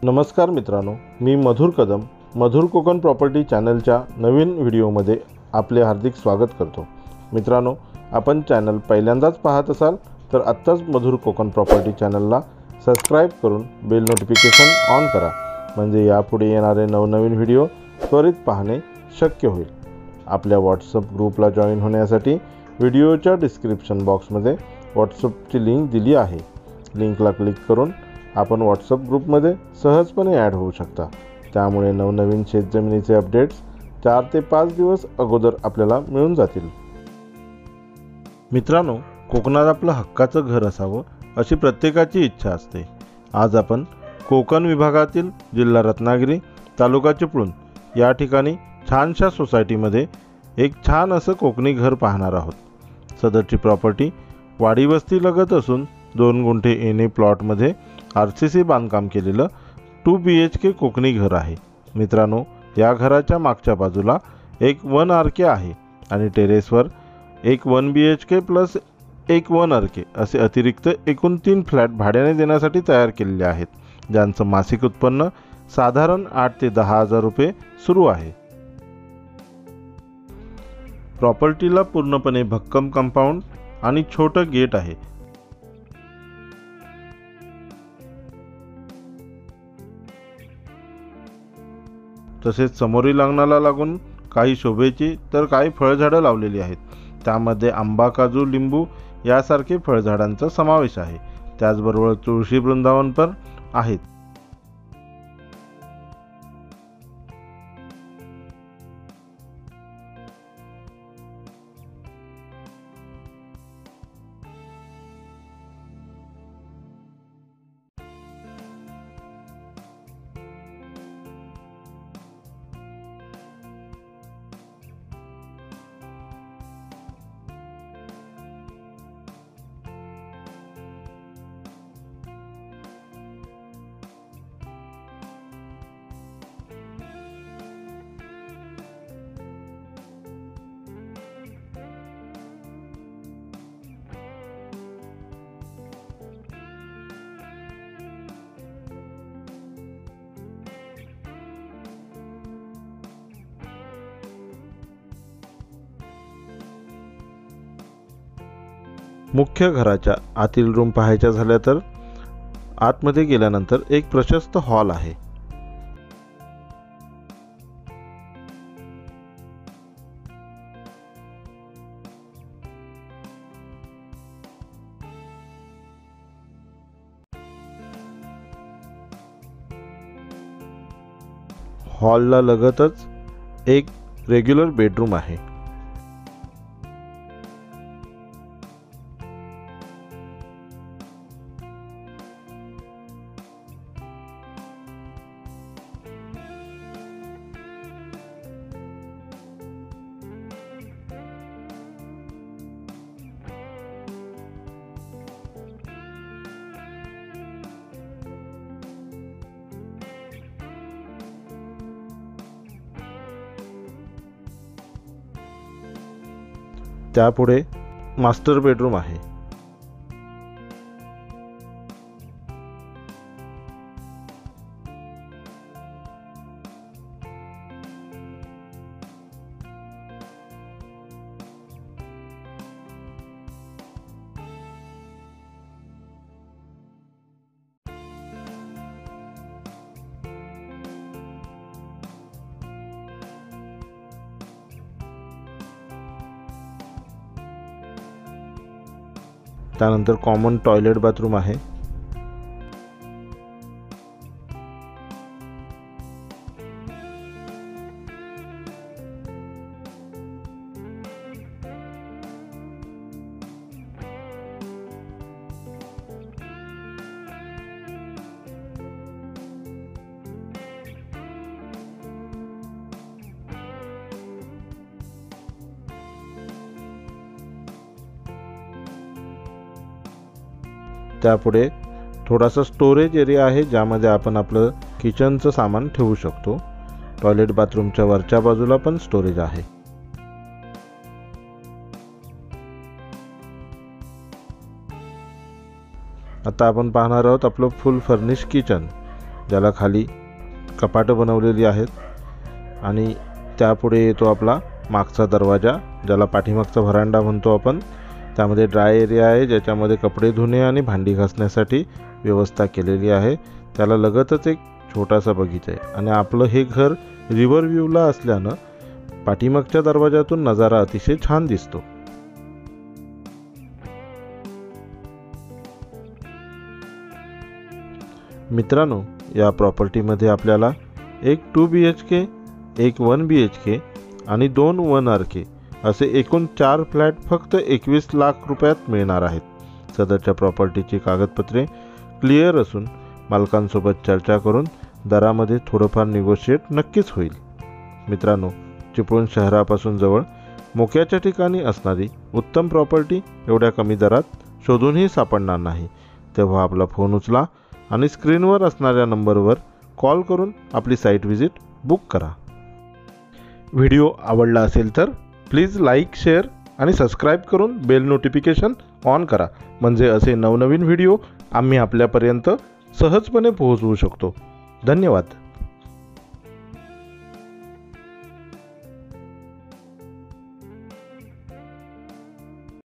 नमस्कार मित्रांनो, मी मधुर कदम मधुर कोकण प्रॉपर्टी चॅनलच्या नवीन व्हिडिओमध्ये आपले हार्दिक स्वागत करतो। मित्रांनो, आपण चॅनल पहिल्यांदाच पाहत असाल तर आत्ताच मधुर कोकण प्रॉपर्टी चॅनलला सबस्क्राइब करून बेल नोटिफिकेशन ऑन करा, म्हणजे यापुढे येणारे नवनवीन व्हिडिओ त्वरित पाहणे शक्य होईल। आपल्या व्हॉट्सअप ग्रुपला जॉईन होण्यासाठी व्हिडिओच्या डिस्क्रिप्शन बॉक्समध्ये व्हॉट्सअपची लिंक दिली आहे। लिंकला क्लिक करून आपण व्हॉट्सअप ग्रुपमध्ये सहजपणे ॲड होऊ शकता। त्यामुळे नवनवीन शेतजमिनीचे अपडेट्स 4 ते 5 दिवस अगोदर आपल्याला मिळून जातील। मित्रांनो, कोकणात आपलं हक्काचं घर असावं अशी प्रत्येकाची इच्छा असते। आज आपण कोकण विभागातील जिल्हा रत्नागिरी, तालुका चिपळूण या ठिकाणी छानशा सोसायटीमध्ये एक छान असं कोकणी घर पाहणार आहोत। सदरची प्रॉपर्टी वाडी वस्ती लगत असून 2 गुंठे एने प्लॉटमध्ये RCC बांधकाम केलेलं 2 BHK कोकणी घर आहे। मित्रांनो, या घराच्या मागच्या बाजूला एक 1 RK आहे आणि टेरेसवर एक 1 BHK प्लस एक 1 RK असे अतिरिक्त एकूण 3 फ्लॅट भाड्याने देण्यासाठी तयार केलेले आहेत, ज्यांचं मासिक उत्पन्न साधारण 8 ते 10 हजार रुपये सुरू आहे। प्रॉपर्टीला पूर्णपणे भक्कम कंपाऊंड आणि छोटं गेट आहे। तसेच समोरील अंगणाला लागून काही शोभेची तर काही फळझाडं लावलेली आहेत। त्यामध्ये आंबा, काजू, लिंबू यासारखे फळझाडांचा समावेश आहे। त्याचबरोबर तुळशी वृंदावन पण आहेत। मुख्य घराच्या आतील रूम पाहायच्या झाल्या तर आतमध्ये गेल्यानंतर एक प्रशस्त हॉल आहे। हॉलला लगतच एक रेग्युलर बेडरूम आहे। त्यापुढे मास्टर बेडरूम आहे। त्यानंतर कॉमन टॉयलेट बाथरूम आहे। त्यापुढे थोडासा स्टोरेज एरिया आहे, ज्यामध्ये आपण आपलं किचनचं सामान ठेवू शकतो। टॉयलेट बाथरूमच्या वरच्या बाजूला पण स्टोरेज आहे। आता आपण पाहणार आहोत आपलं फुल फर्निश किचन, ज्याला खाली कपाटं बनवलेली आहेत आणि त्यापुढे येतो आपला मागचा दरवाजा, ज्याला पाठीमागचा व्हरांडा म्हणतो आपण. त्यामध्ये ड्राय एरिया आहे, ज्याच्यामध्ये कपडे धुणे आणि भांडी घासण्यासाठी व्यवस्था केलेली आहे. त्याला लगतच एक छोटासा बगीचा आहे आणि आपलं हे घर रिव्हर व्ह्यूला असल्यानं पाठीमागच्या दरवाजातून नजारा अतिशय छान दिसतो. मित्रांनो, या प्रॉपर्टीमध्ये आपल्याला एक 2 BHK, एक 1 BHK आणि 2 1 RK असे एकूण 4 फ्लॅट फक्त 21 लाख रुपयात मिळणार आहेत. सदरच्या प्रॉपर्टीची कागदपत्रे क्लिअर असून मालकांसोबत चर्चा करून दरामध्ये थोडंफार निगोशिएट नक्कीच होईल. मित्रांनो, चिपळूण शहरापासून जवळ मोक्याच्या ठिकाणी असणारी उत्तम प्रॉपर्टी एवढ्या कमी दरात शोधूनही सापडणार नाही. तेव्हा आपला फोन उचला आणि स्क्रीनवर असणाऱ्या नंबरवर कॉल करून आपली साईट व्हिजिट बुक करा. व्हिडिओ आवडला असेल तर प्लीज लाईक, शेअर आणि सबस्क्राईब करून बेल नोटिफिकेशन ऑन करा, म्हणजे असे नवनवीन व्हिडिओ आम्ही आपल्यापर्यंत सहजपणे पोहोचवू शकतो. धन्यवाद.